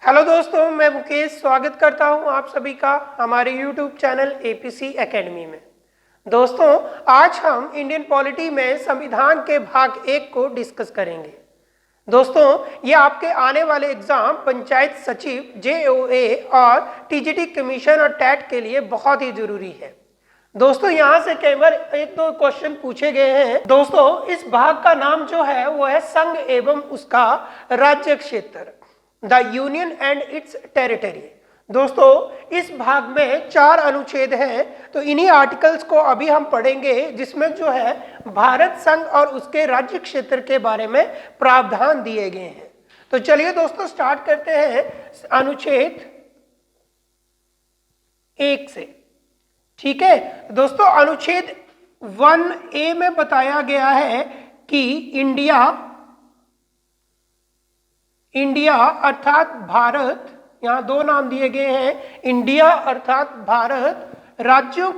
Hello दोस्तों, मैं मुकेश स्वागत करता हूं आप सभी का हमारे YouTube चैनल एपीसी एकेडमी में। दोस्तों, आज हम इंडियन पॉलिटी में संविधान के भाग 1 को डिस्कस करेंगे। दोस्तों, ये आपके आने वाले एग्जाम पंचायत सचिव, जेओए और टीजीटी कमीशन और टैट के लिए बहुत ही जरूरी है। दोस्तों, यहाँ से केवल एक दो क्वेश्चन पूछे गए हैं। दोस्तों, इस भाग का नाम जो है वो है संघ एवं उसका राज्य क्षेत्र, the union and it's territory. दोस्तों, इस भाग में 4 अनुच्छेद हैं, तो इन्हीं आर्टिकल्स को अभी हम पढ़ेंगे, जिसमें जो है भारत संघ और उसके राज्य क्षेत्र के बारे में प्रावधान दिए गए हैं। तो चलिए दोस्तों, स्टार्ट करते हैं अनुच्छेद 1 से। ठीक है दोस्तों, अनुच्छेद 1A में बताया गया है कि इंडिया अर्थात भारत, यहां 2 नाम दिए गए हैं, इंडिया अर्थात भारत राज्यों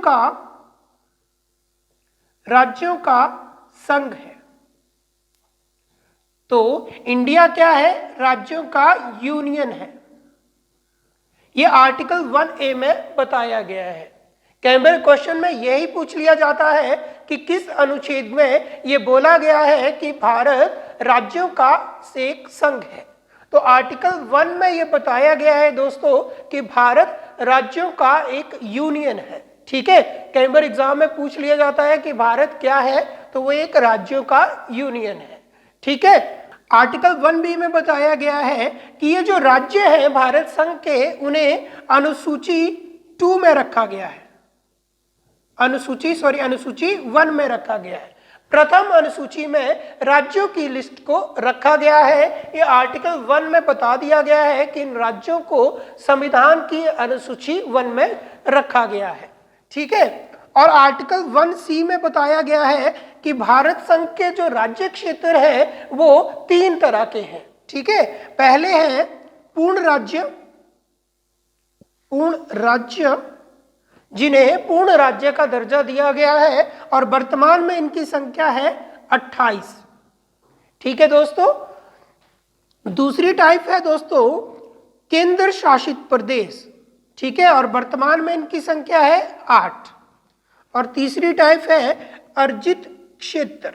का संघ है। तो इंडिया क्या है? राज्यों का यूनियन है। यह आर्टिकल 1A में बताया गया है। कई बार क्वेश्चन में यही पूछ लिया जाता है कि किस अनुच्छेद में यह बोला गया है कि भारत राज्यों का एक संघ है। तो आर्टिकल 1 में यह बताया गया है दोस्तों कि भारत राज्यों का एक यूनियन है। ठीक है, कई बार एग्जाम में पूछ लिया जाता है कि भारत क्या है, तो वो एक राज्यों का यूनियन है। ठीक है, आर्टिकल 1B में बताया गया है कि ये जो राज्य है भारत संघ के, उन्हें अनुसूची 2 में रखा गया है। अनुसूची 1 में रखा गया है। प्रथम अनुसूची में राज्यों की लिस्ट को रखा गया है। ये आर्टिकल 1 में बता दिया गया है कि इन राज्यों को संविधान की अनुसूची 1 में रखा गया है। ठीक है, और आर्टिकल 1C में बताया गया है कि भारत संघ के जो राज्य क्षेत्र है वो 3 तरह के हैं। ठीक है, पहले हैं पूर्ण राज्य जिन्हें पूर्ण राज्य का दर्जा दिया गया है, और वर्तमान में इनकी संख्या है 28। ठीक है दोस्तों, दूसरी टाइप है दोस्तों केंद्र शासित प्रदेश। ठीक है, और वर्तमान में इनकी संख्या है 8। और तीसरी टाइप है अर्जित क्षेत्र।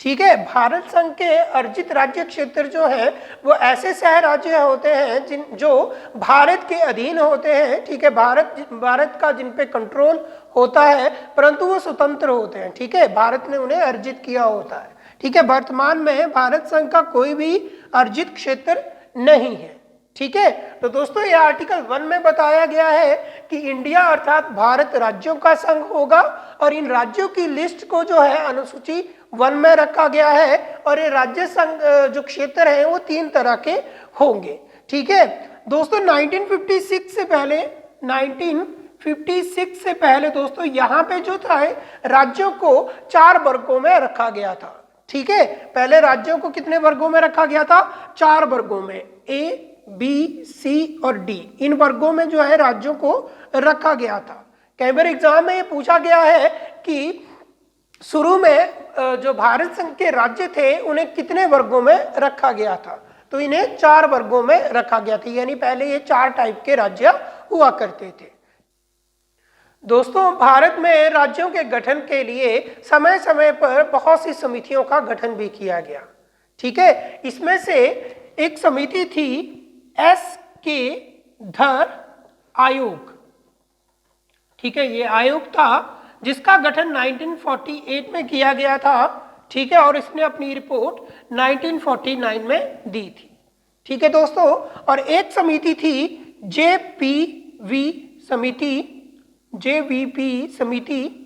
ठीक है, भारत संघ के अर्जित राज्य क्षेत्र जो है वो ऐसे शहर राज्य होते हैं जो भारत के अधीन होते हैं। ठीक है, भारत का जिन पे कंट्रोल होता है, परंतु वो स्वतंत्र होते हैं। ठीक है, भारत ने उन्हें अर्जित किया होता है। ठीक है, वर्तमान में भारत संघ का कोई भी अर्जित क्षेत्र नहीं है। ठीक है, तो दोस्तों ये आर्टिकल 1 में बताया गया है कि इंडिया अर्थात भारत राज्यों का संघ होगा, और इन राज्यों की लिस्ट को जो है अनुसूची 1 में रखा गया है, और ये राज्य संघ जो क्षेत्र हैं वो 3 तरह के होंगे। ठीक है दोस्तों, 1956 से पहले दोस्तों यहाँ पे जो था राज्यों को 4 वर्गों में रखा गया था। ठीक है, पहले राज्यों को कितने वर्गों में रखा गया था? 4 वर्गों में, A, B, C और D, इन वर्गों में जो है राज्यों को रखा गया था। कई बार एग्जाम में ये पूछा गया है कि शुरू में जो भारत संघ के राज्य थे उन्हें कितने वर्गों में रखा गया था, तो इन्हें 4 वर्गों में रखा गया था। यानी पहले ये 4 टाइप के राज्य हुआ करते थे। दोस्तों, भारत में राज्यों के गठन के लिए समय समय पर बहुत सी समितियों का गठन भी किया गया। ठीक है, इसमें से एक समिति थी S.K. धर आयोग। ठीक है, ये आयोग था जिसका गठन 1948 में किया गया था। ठीक है, और इसने अपनी रिपोर्ट 1949 में दी थी। ठीक है दोस्तों, और एक समिति थी JVP समिति।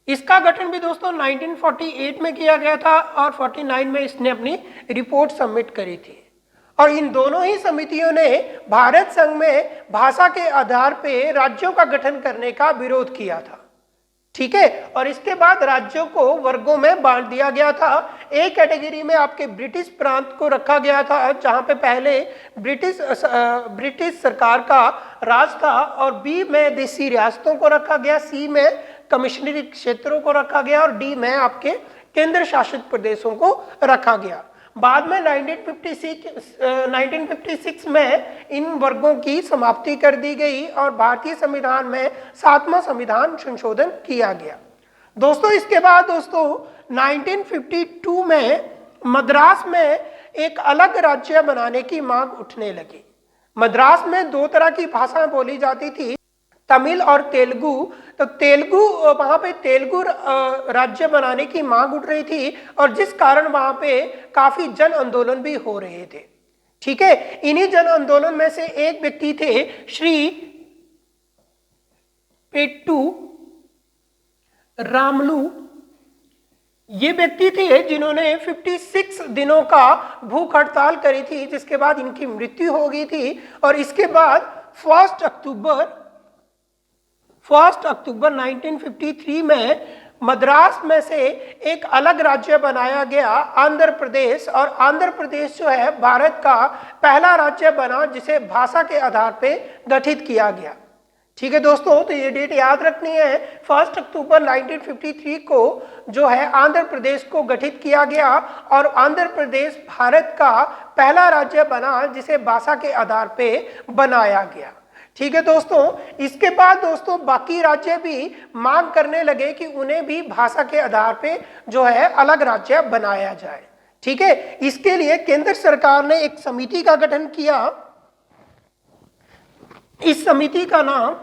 इसका गठन भी दोस्तों 1948 में किया गया था, और 49 में इसने अपनी रिपोर्ट सबमिट करी थी। और इन दोनों ही समितियों ने भारत संघ में भाषा के आधार पर राज्यों का गठन करने का विरोध किया था। ठीक है, और इसके बाद राज्यों को वर्गों में बांट दिया गया था। ए कैटेगरी में आपके ब्रिटिश प्रांत को रखा गया था, जहां पे पहले ब्रिटिश सरकार का राज था, और बी में देसी रियासतों को रखा गया, सी में कमिश्नरी क्षेत्रों को रखा गया, और डी में आपके केंद्र शासित प्रदेशों को रखा गया। बाद में 1956 में इन वर्गों की समाप्ति कर दी गई और भारतीय संविधान में 7वां संविधान संशोधन किया गया। दोस्तों इसके बाद दोस्तों 1952 में मद्रास में एक अलग राज्य बनाने की मांग उठने लगी। मद्रास में दो तरह की भाषाएं बोली जाती थी, तमिल और तेलुगु। तो तेलुगु, वहां पे तेलुगु राज्य बनाने की मांग उठ रही थी और जिस कारण वहां पे काफी जन आंदोलन भी हो रहे थे। ठीक है, इन्हीं जन आंदोलन में से एक व्यक्ति थे श्री पेट्टू रामलू। ये व्यक्ति थे जिन्होंने 56 दिनों का भूख हड़ताल करी थी, जिसके बाद इनकी मृत्यु हो गई थी। और इसके बाद 1 अक्टूबर 1953 में मद्रास में से एक अलग राज्य बनाया गया, आंध्र प्रदेश। और आंध्र प्रदेश जो है भारत का पहला राज्य बना जिसे भाषा के आधार पे गठित किया गया। ठीक है दोस्तों, तो ये डेट याद रखनी है। 1 अक्टूबर 1953 को जो है आंध्र प्रदेश को गठित किया गया और आंध्र प्रदेश भारत का पहला राज्य बना जिसे भाषा के आधार पे बनाया गया। ठीक है दोस्तों, इसके बाद दोस्तों बाकी राज्य भी मांग करने लगे कि उन्हें भी भाषा के आधार पे जो है अलग राज्य बनाया जाए। ठीक है, इसके लिए केंद्र सरकार ने एक समिति का गठन किया। इस समिति का नाम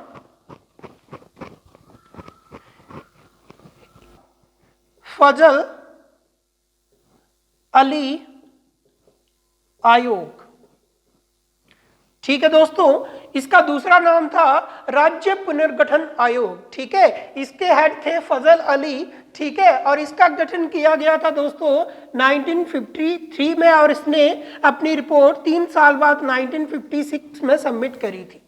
फजल अली आयोग। ठीक है दोस्तों, इसका दूसरा नाम था राज्य पुनर्गठन आयोग। ठीक है, इसके हेड थे फजल अली। ठीक है, और इसका गठन किया गया था दोस्तों 1953 में और इसने अपनी रिपोर्ट 3 साल बाद 1956 में सबमिट करी थी।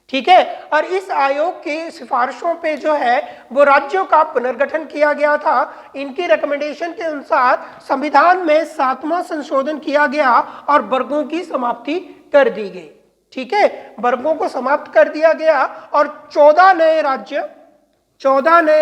ठीक है, और इस आयोग के सिफारिशों पे जो है वो राज्यों का पुनर्गठन किया गया था। इनकी रिकमेंडेशन के अनुसार संविधान में 7वां संशोधन किया गया और वर्गों की समाप्ति कर दी गई। ठीक है, वर्गों को समाप्त कर दिया गया और 14 नए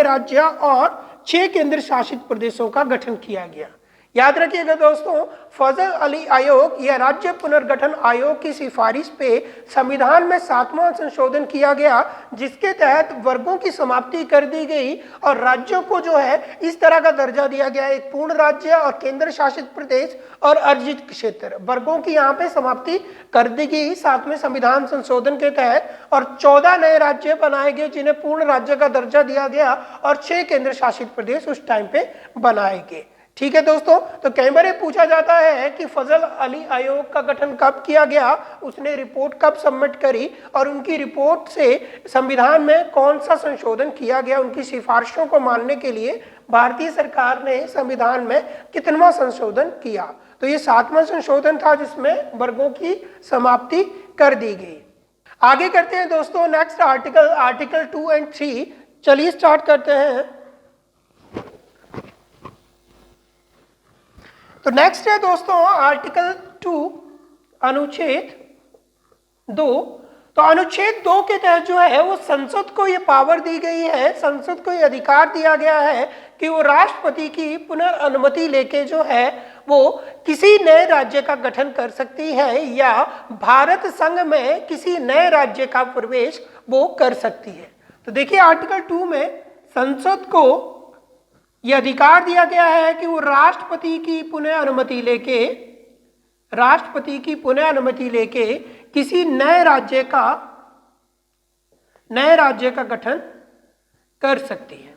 राज्य और 6 केंद्र शासित प्रदेशों का गठन किया गया। याद रखिएगा दोस्तों, फजल अली आयोग या राज्य पुनर्गठन आयोग की सिफारिश पे संविधान में 7वां संशोधन किया गया जिसके तहत वर्गों की समाप्ति कर दी गई और राज्यों को जो है इस तरह का दर्जा दिया गया, एक पूर्ण राज्य और केंद्र शासित प्रदेश और अर्जित क्षेत्र। वर्गों की यहाँ पे समाप्ति कर दी गई 7वें संविधान संशोधन के तहत और 14 नए राज्य बनाए गए जिन्हें पूर्ण राज्य का दर्जा दिया गया और 6 केंद्र शासित प्रदेश उस टाइम पे बनाए गए। ठीक है दोस्तों, तो कई बार पूछा जाता है कि फजल अली आयोग का गठन कब किया गया, उसने रिपोर्ट कब सबमिट करी और उनकी रिपोर्ट से संविधान में कौन सा संशोधन किया गया। उनकी सिफारिशों को मानने के लिए भारतीय सरकार ने संविधान में कितनवां संशोधन किया, तो ये 7वां संशोधन था जिसमें वर्गों की समाप्ति कर दी गई। आगे करते हैं दोस्तों नेक्स्ट आर्टिकल 2 और 3। चलिए स्टार्ट करते हैं। तो नेक्स्ट है दोस्तों आर्टिकल 2 अनुच्छेद 2। तो अनुच्छेद 2 के तहत जो है वो संसद को ये पावर दी गई है, संसद को ये अधिकार दिया गया है कि वो राष्ट्रपति की पुनर्अनुमति लेके जो है वो किसी नए राज्य का गठन कर सकती है या भारत संघ में किसी नए राज्य का प्रवेश वो कर सकती है। तो देखिए आर्टिकल 2 में संसद को यह अधिकार दिया गया है कि वो राष्ट्रपति की पुनः अनुमति लेके किसी नए राज्य का गठन कर सकती है।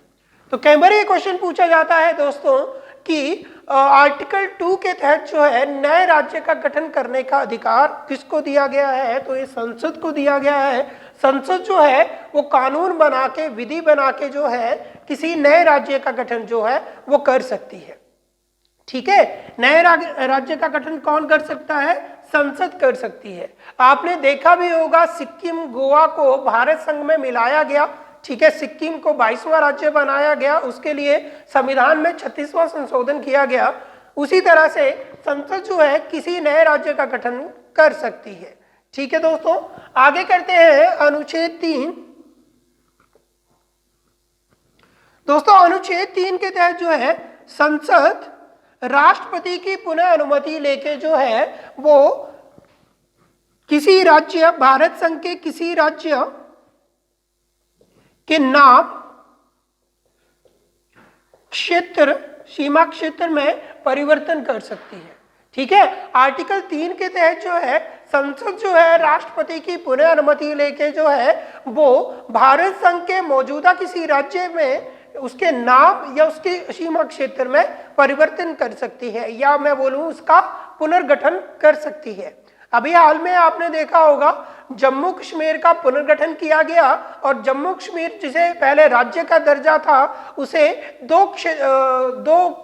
तो कई बार ये क्वेश्चन पूछा जाता है दोस्तों कि आर्टिकल 2 के तहत जो है नए राज्य का गठन करने का अधिकार किसको दिया गया है, तो ये संसद को दिया गया है। संसद जो है वो कानून बना के, विधि बना के जो है किसी नए राज्य का गठन जो है वो कर सकती है। ठीक है, नए राज्य का गठन कौन कर सकता है, संसद कर सकती है। आपने देखा भी होगा सिक्किम गोवा को भारत संघ में मिलाया गया। ठीक है, सिक्किम को 22वां राज्य बनाया गया, उसके लिए संविधान में 36वां संशोधन किया गया। उसी तरह से संसद जो है किसी नए राज्य का गठन कर सकती है। ठीक है दोस्तों, आगे करते हैं अनुच्छेद 3। दोस्तों अनुच्छेद 3 के तहत जो है संसद राष्ट्रपति की पुनः अनुमति लेके जो है वो किसी राज्य, भारत संघ के किसी राज्य के नाम, क्षेत्र, सीमा क्षेत्र में परिवर्तन कर सकती है। ठीक है, आर्टिकल 3 के तहत जो है संसद जो है राष्ट्रपति की पुनः अनुमति लेके जो है वो भारत संघ के मौजूदा किसी राज्य में उसके नाम या उसके सीमा क्षेत्र में परिवर्तन कर सकती है, या मैं बोलूं उसका पुनर्गठन कर सकती है। अभी हाल में आपने देखा होगा जम्मू कश्मीर का पुनर्गठन किया गया और जम्मू कश्मीर जिसे पहले राज्य का दर्जा था उसे दो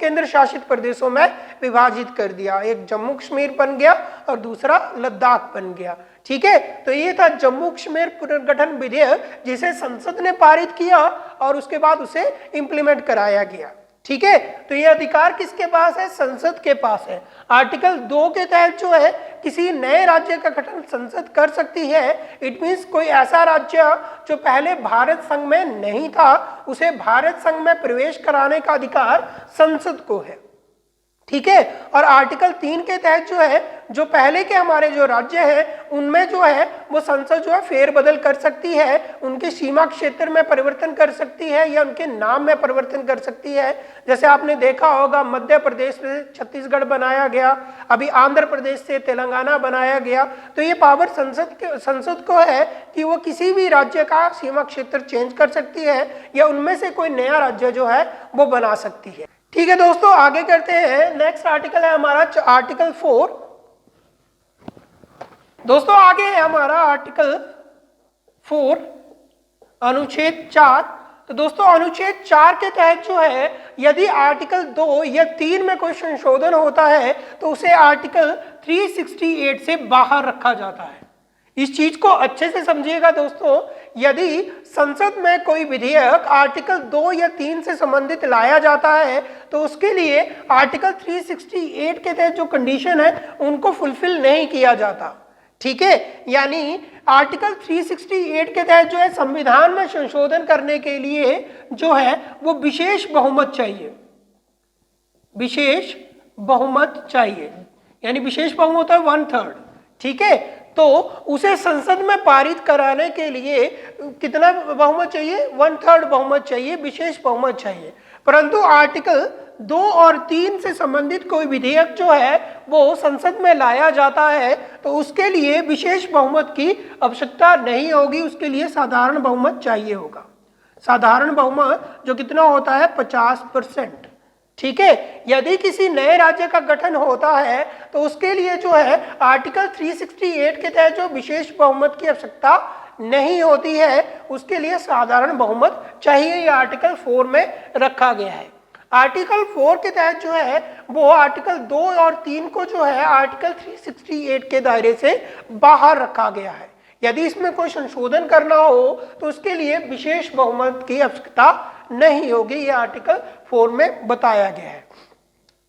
केंद्र शासित प्रदेशों में विभाजित कर दिया। एक जम्मू कश्मीर बन गया और दूसरा लद्दाख बन गया। ठीक है, तो ये था जम्मू कश्मीर पुनर्गठन विधेयक जिसे संसद ने पारित किया और उसके बाद उसे इंप्लीमेंट कराया गया। ठीक है, तो ये अधिकार किसके पास है? संसद के पास है। आर्टिकल 2 के तहत जो है किसी नए राज्य का गठन संसद कर सकती है। इट मीन्स कोई ऐसा राज्य जो पहले भारत संघ में नहीं था उसे भारत संघ में प्रवेश कराने का अधिकार संसद को है। ठीक है, और आर्टिकल 3 के तहत जो है जो पहले के हमारे जो राज्य हैं उनमें जो है वो संसद जो है फेरबदल कर सकती है, उनके सीमा क्षेत्र में परिवर्तन कर सकती है या उनके नाम में परिवर्तन कर सकती है। जैसे आपने देखा होगा मध्य प्रदेश से छत्तीसगढ़ बनाया गया, अभी आंध्र प्रदेश से तेलंगाना बनाया गया। तो ये पावर संसद को है कि वो किसी भी राज्य का सीमा क्षेत्र चेंज कर सकती है या उनमें से कोई नया राज्य जो है वो बना सकती है। ठीक है दोस्तों, आगे करते हैं। नेक्स्ट आर्टिकल है हमारा आर्टिकल 4। दोस्तों आगे है हमारा आर्टिकल 4 अनुच्छेद 4। तो दोस्तों अनुच्छेद 4 के तहत जो है यदि आर्टिकल 2 या 3 में कोई संशोधन होता है तो उसे आर्टिकल 368 से बाहर रखा जाता है। इस चीज को अच्छे से समझिएगा दोस्तों, यदि संसद में कोई विधेयक आर्टिकल 2 या 3 से संबंधित लाया जाता है तो उसके लिए आर्टिकल 368 के तहत जो कंडीशन है उनको फुलफिल नहीं किया जाता। ठीक है, यानी आर्टिकल 368 के तहत जो है संविधान में संशोधन करने के लिए जो है वो विशेष बहुमत चाहिए। विशेष बहुमत चाहिए, यानी विशेष बहुमत है 1/3। ठीक है, तो उसे संसद में पारित कराने के लिए कितना बहुमत चाहिए? 1/3 बहुमत चाहिए, विशेष बहुमत चाहिए। परंतु आर्टिकल 2 और 3 से संबंधित कोई विधेयक जो है वो संसद में लाया जाता है तो उसके लिए विशेष बहुमत की आवश्यकता नहीं होगी, उसके लिए साधारण बहुमत चाहिए होगा। साधारण बहुमत जो कितना होता है 50%। ठीक है, यदि किसी नए राज्य का गठन होता है तो उसके लिए जो है आर्टिकल 368 के तहत जो विशेष बहुमत की आवश्यकता नहीं होती है उसके लिए साधारण बहुमत चाहिए। यह आर्टिकल 4 में रखा गया है। आर्टिकल 4 के तहत जो है वो आर्टिकल 2 और 3 को जो है आर्टिकल 368 के दायरे से बाहर रखा गया है। यदि इसमें कोई संशोधन करना हो तो उसके लिए विशेष बहुमत की आवश्यकता नहीं होगी, यह आर्टिकल 4 में बताया गया है।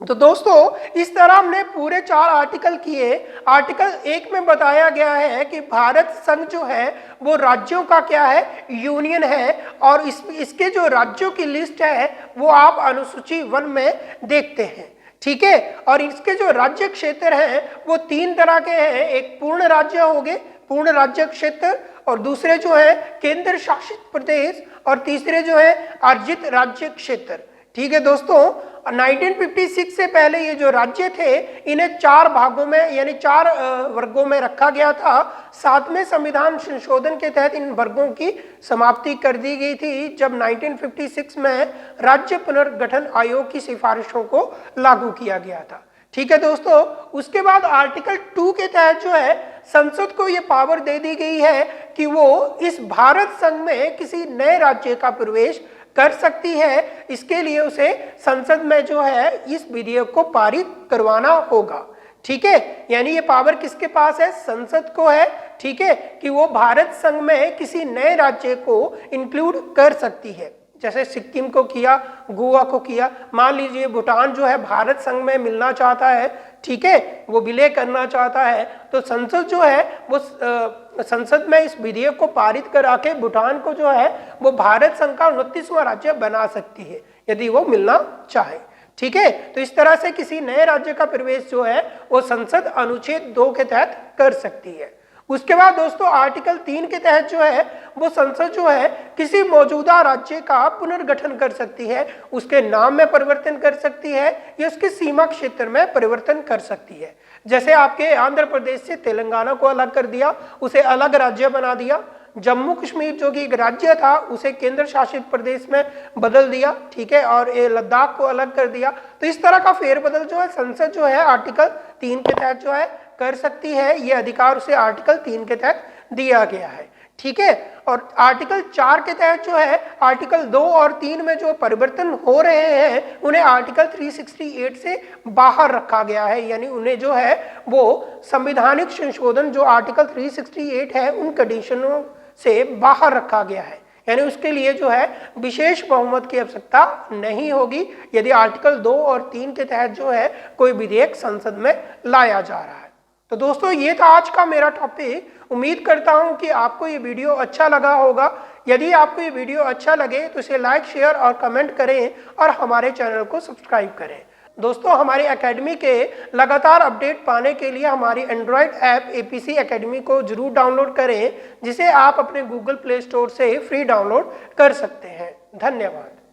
तो दोस्तों इस तरह हमने पूरे 4 आर्टिकल किए। आर्टिकल 1 में बताया गया है कि भारत संघ जो है वो राज्यों का क्या है? यूनियन है, और इसके जो राज्यों की लिस्ट है वो आप अनुसूची 1 में देखते हैं। ठीक है, और इसके जो राज्य क्षेत्र हैं वो 3 तरह के हैं। एक पूर्ण राज्य हो गए, पूर्ण राज्य क्षेत्र, और दूसरे जो है केंद्र शासित प्रदेश, और तीसरे जो है अर्जित राज्य क्षेत्र। ठीक है दोस्तों, 1956 से पहले ये जो राज्य थे इन्हें 4 भागों में यानी 4 वर्गों में रखा गया था। 7वें संविधान संशोधन के तहत इन वर्गों की समाप्ति कर दी गई थी जब 1956 में राज्य पुनर्गठन आयोग की सिफारिशों को लागू किया गया था। ठीक है दोस्तों, उसके बाद आर्टिकल 2 के तहत जो है संसद को ये पावर दे दी गई है कि वो इस भारत संघ में किसी नए राज्य का प्रवेश कर सकती है। इसके लिए उसे संसद में जो है इस विधेयक को पारित करवाना होगा। ठीक है, यानी ये पावर किसके पास है? संसद को है। ठीक है, कि वो भारत संघ में किसी नए राज्य को इंक्लूड कर सकती है। जैसे सिक्किम को किया, गोवा को किया। मान लीजिए भूटान जो है भारत संघ में मिलना चाहता है, ठीक है, वो विलय करना चाहता है, तो संसद जो है वो संसद में इस विधेयक को पारित करा के भूटान को जो है वो भारत संघ का 29वां राज्य बना सकती है यदि वो मिलना चाहे। ठीक है, तो इस तरह से किसी नए राज्य का प्रवेश जो है वो संसद अनुच्छेद 2 के तहत कर सकती है। उसके बाद दोस्तों आर्टिकल 3 के तहत जो है वो संसद जो है किसी मौजूदा राज्य का पुनर्गठन कर सकती है, उसके नाम में परिवर्तन कर सकती है या उसके सीमा क्षेत्र में परिवर्तन कर सकती है। जैसे आपके आंध्र प्रदेश से तेलंगाना को अलग कर दिया, उसे अलग राज्य बना दिया। जम्मू कश्मीर जो कि एक राज्य था उसे केंद्र शासित प्रदेश में बदल दिया, ठीक है, और ये लद्दाख को अलग कर दिया। तो इस तरह का फेरबदल जो है संसद जो है आर्टिकल 3 के तहत जो है कर सकती है, ये अधिकार उसे आर्टिकल 3 के तहत दिया गया है, ठीक है। और आर्टिकल 4 के तहत जो है आर्टिकल 2 और 3 में जो परिवर्तन हो रहे हैं उन्हें आर्टिकल 368 से बाहर रखा गया है, यानी उन्हें जो है वो संवैधानिक संशोधन जो आर्टिकल 368 है उन कंडीशनों से बाहर रखा गया है, यानी उसके लिए जो है विशेष बहुमत की आवश्यकता नहीं होगी यदि आर्टिकल 2 और 3 के तहत जो है कोई विधेयक संसद में लाया जा रहा है। तो दोस्तों ये था आज का मेरा टॉपिक। उम्मीद करता हूं कि आपको ये वीडियो अच्छा लगा होगा। यदि आपको ये वीडियो अच्छा लगे तो इसे लाइक, शेयर और कमेंट करें और हमारे चैनल को सब्सक्राइब करें। दोस्तों हमारी एकेडमी के लगातार अपडेट पाने के लिए हमारी एंड्रॉयड ऐप एपीसी एकेडमी को जरूर डाउनलोड करें, जिसे आप अपने गूगल प्ले स्टोर से फ्री डाउनलोड कर सकते हैं। धन्यवाद।